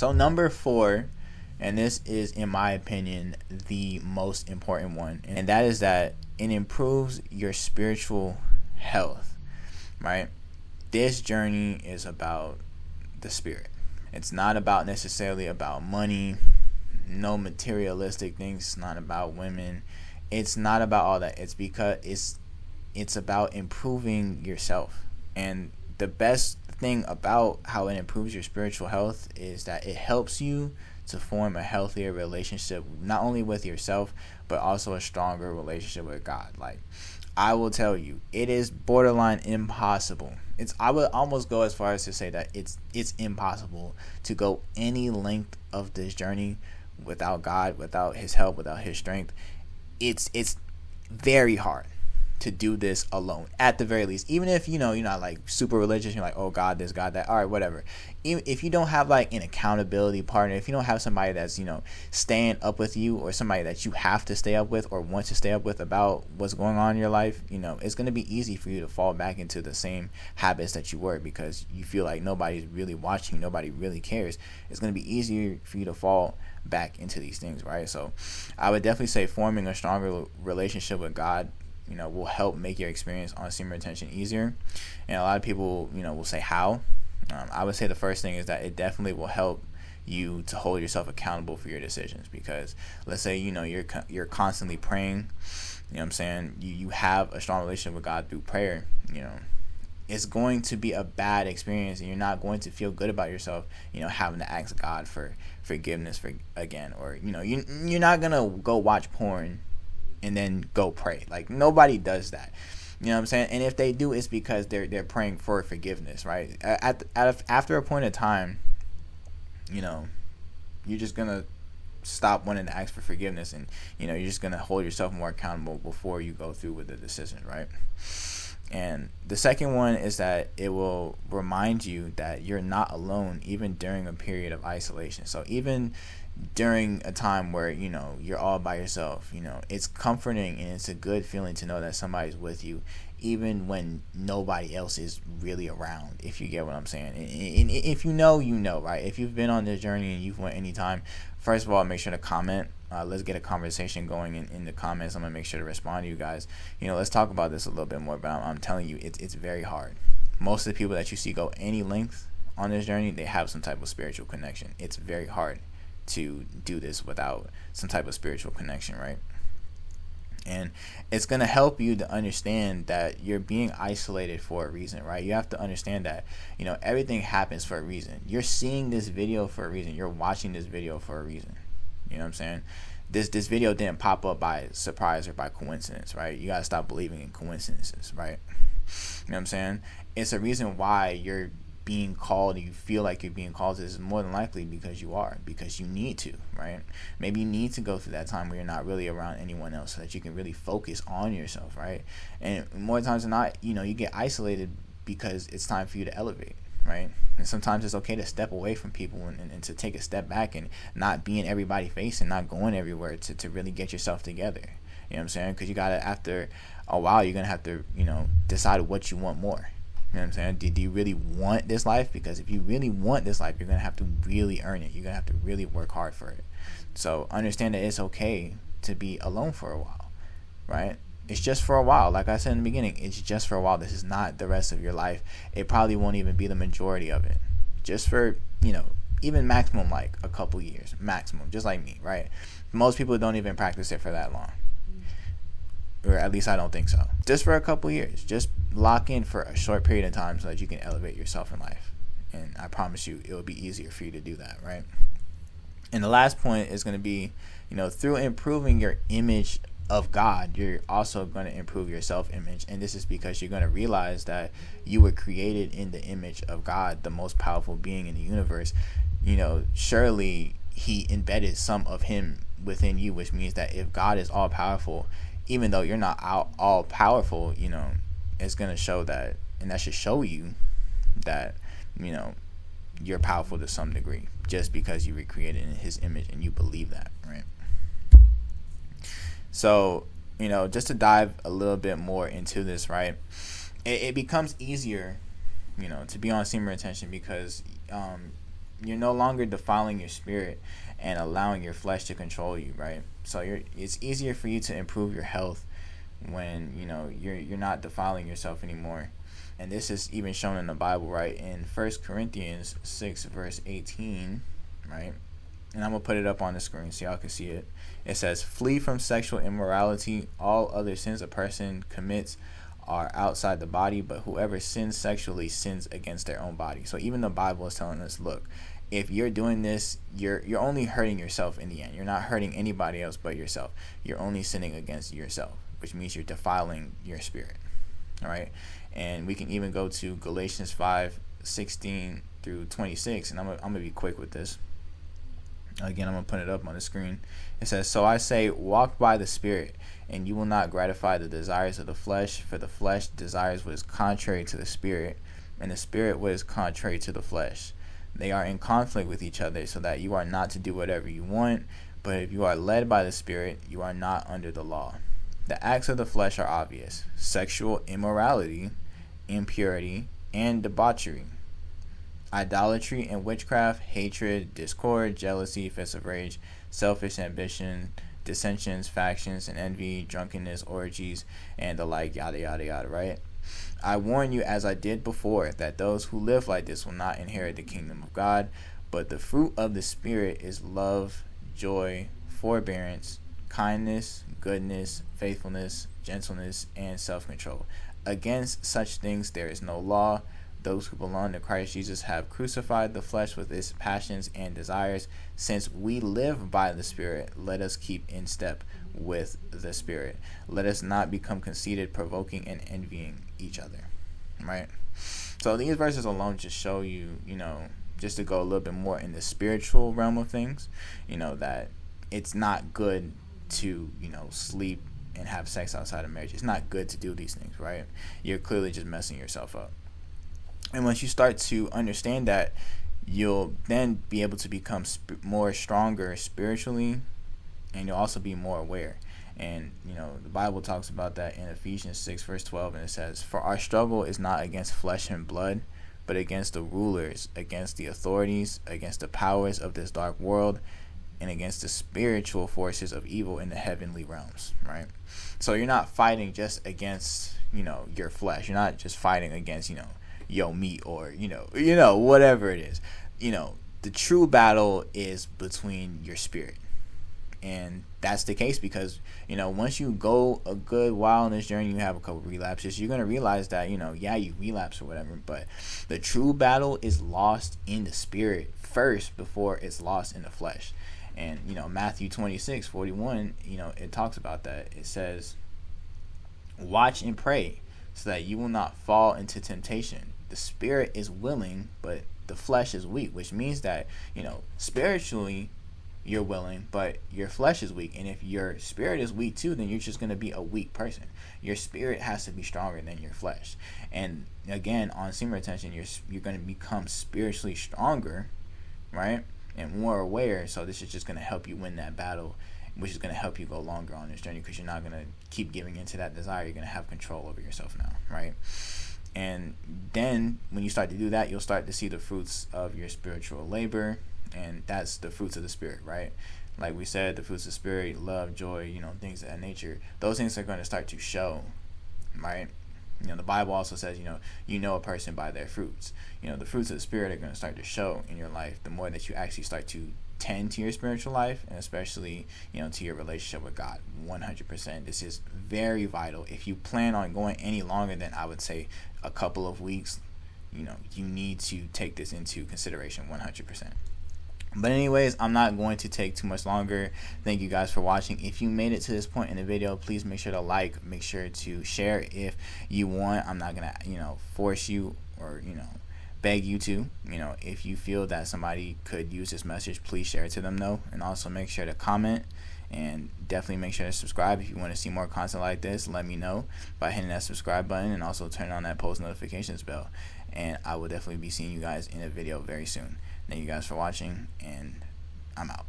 So number 4, and this is, in my opinion, the most important one, and that is that it improves your spiritual health, right? This journey is about the spirit. It's not about necessarily about money, no materialistic things. It's not about women. It's not about all that. It's because it's about improving yourself. And the best thing about how it improves your spiritual health is that it helps you to form a healthier relationship, not only with yourself, but also a stronger relationship with God. Like, I will tell you, it is borderline impossible. I would almost go as far as to say that it's impossible to go any length of this journey without God, without his help, without his strength. It's very hard to do this alone, at the very least. Even if, you're not like super religious, you're like, oh, God this, God that, all right, whatever. Even if you don't have like an accountability partner, if you don't have somebody that's, staying up with you, or somebody that you have to stay up with or want to stay up with about what's going on in your life, it's going to be easy for you to fall back into the same habits that you were, because you feel like nobody's really watching, nobody really cares. It's going to be easier for you to fall back into these things, right? So I would definitely say forming a stronger relationship with God will help make your experience on semen retention easier. And a lot of people, will say how. I would say the first thing is that it definitely will help you to hold yourself accountable for your decisions, because let's say, you're constantly praying, what I'm saying, you have a strong relationship with God through prayer, it's going to be a bad experience, and you're not going to feel good about yourself, having to ask God for forgiveness again, or, you're not going to go watch porn and then go pray. Like, nobody does that. You know what I'm saying? And if they do, it's because they're praying for forgiveness, right? After a point of time, you're just gonna stop wanting to ask for forgiveness, and you're just gonna hold yourself more accountable before you go through with the decision, right? And the second one is that it will remind you that you're not alone, even during a period of isolation. So even during a time where you're all by yourself, it's comforting, and it's a good feeling to know that somebody's with you, even when nobody else is really around, if you get what I'm saying. And if right? If you've been on this journey and you've went anytime, first of all, make sure to comment. Let's get a conversation going in the comments. I'm gonna make sure to respond to you guys. Let's talk about this a little bit more. But I'm telling you, it's very hard. Most of the people that you see go any length on this journey, they have some type of spiritual connection. It's very hard to do this without some type of spiritual connection, right? And it's going to help you to understand that you're being isolated for a reason, right? You have to understand that, everything happens for a reason. You're seeing this video for a reason. You're watching this video for a reason. You know what I'm saying? This video didn't pop up by surprise or by coincidence, right? You got to stop believing in coincidences, right? You know what I'm saying? It's a reason why you're being called, and you feel like you're being called to this, is more than likely because you are, because you need to, right? Maybe you need to go through that time where you're not really around anyone else, so that you can really focus on yourself, right? And more times than not, you get isolated because it's time for you to elevate, right? And sometimes it's okay to step away from people and to take a step back and not be in everybody's face and not going everywhere to really get yourself together. You know what I'm saying? Because you gotta, after a while, you're gonna have to, decide what you want more. You know what I'm saying? Do you really want this life? Because if you really want this life, you're going to have to really earn it. You're going to have to really work hard for it. So understand that it's okay to be alone for a while, right? It's just for a while. Like I said in the beginning, it's just for a while. This is not the rest of your life. It probably won't even be the majority of it. Just for, even maximum like a couple years. Maximum, just like me, right? Most people don't even practice it for that long. Or at least I don't think so. Just for a couple years. Just lock in for a short period of time so that you can elevate yourself in life. And I promise you, it will be easier for you to do that, right? And the last point is going to be, through improving your image of God, you're also going to improve your self-image. And this is because you're going to realize that you were created in the image of God, the most powerful being in the universe. Surely he embedded some of him within you, which means that if God is all powerful, even though you're not all powerful, it's going to show that, and that should show you that, you're powerful to some degree, just because you were created in his image and you believe that, right? So, just to dive a little bit more into this, right? It becomes easier, to be on semen retention because you're no longer defiling your spirit and allowing your flesh to control you, right? So it's easier for you to improve your health when you're not defiling yourself anymore. And this is even shown in the Bible, right? In 1 Corinthians 6 verse 18, right? And I'm gonna put it up on the screen so y'all can see it. It says, "Flee from sexual immorality. All other sins a person commits are outside the body, but whoever sins sexually sins against their own body." So even the Bible is telling us, look, if you're doing this, you're only hurting yourself in the end. You're not hurting anybody else but yourself. You're only sinning against yourself, which means you're defiling your spirit. All right. And we can even go to Galatians 5:16 through 26, and I'm gonna be quick with this. Again, I'm going to put it up on the screen. It says, "So I say, walk by the Spirit, and you will not gratify the desires of the flesh, for the flesh desires what is contrary to the Spirit, and the Spirit what is contrary to the flesh. They are in conflict with each other, so that you are not to do whatever you want, but if you are led by the Spirit, you are not under the law. The acts of the flesh are obvious: sexual immorality, impurity, and debauchery, idolatry and witchcraft, hatred, discord, jealousy, fits of rage, selfish ambition, dissensions, factions, and envy, drunkenness, orgies, and the like, yada yada yada," right? "I warn you, as I did before, that those who live like this will not inherit the kingdom of God. But the fruit of the Spirit is love, joy, forbearance, kindness, goodness, faithfulness, gentleness, and self-control. Against such things there is no law. Those who belong to Christ Jesus have crucified the flesh with its passions and desires. Since we live by the Spirit, let us keep in step with the Spirit. Let us not become conceited, provoking and envying each other." Right? So these verses alone just show you, just to go a little bit more in the spiritual realm of things, that it's not good to, sleep and have sex outside of marriage. It's not good to do these things, right? You're clearly just messing yourself up. And once you start to understand that, you'll then be able to become more stronger spiritually, and you'll also be more aware. And the Bible talks about that in Ephesians 6 verse 12, and it says, "For our struggle is not against flesh and blood, but against the rulers, against the authorities, against the powers of this dark world, and against the spiritual forces of evil in the heavenly realms." Right? So you're not fighting just against your flesh. You're not just fighting against your meat or whatever it is. The true battle is between your spirit. And that's the case because once you go a good while in this journey, you have a couple relapses, you're going to realize that you relapse or whatever, but the true battle is lost in the spirit first before it's lost in the flesh. And Matthew 26:41, it talks about that. It says, "Watch and pray so that you will not fall into temptation. The spirit is willing, but the flesh is weak," which means that spiritually you're willing, but your flesh is weak. And if your spirit is weak too, then you're just going to be a weak person. Your spirit has to be stronger than your flesh. And again, on semen retention, you're going to become spiritually stronger, right, and more aware. So this is just going to help you win that battle, which is going to help you go longer on this journey, because you're not going to keep giving into that desire. You're going to have control over yourself now, right? And then when you start to do that, you'll start to see the fruits of your spiritual labor, and that's the fruits of the spirit, right? Like we said, the fruits of the spirit, love, joy, things of that nature. Those things are going to start to show, right? The Bible also says, a person by their fruits. The fruits of the spirit are going to start to show in your life the more that you actually start to tend to your spiritual life, and especially to your relationship with God. 100%. This is very vital. If you plan on going any longer than, I would say, a couple of weeks, you need to take this into consideration 100%. But anyways, I'm not going to take too much longer. Thank you guys for watching. If you made it to this point in the video, please make sure to like, make sure to share if you want. I'm not gonna force you or beg you to. If you feel that somebody could use this message, please share it to them though. And also make sure to comment, and definitely make sure to subscribe. If you want to see more content like this, let me know by hitting that subscribe button, and also turn on that post notifications bell. And I will definitely be seeing you guys in a video very soon. Thank you guys for watching, and I'm out.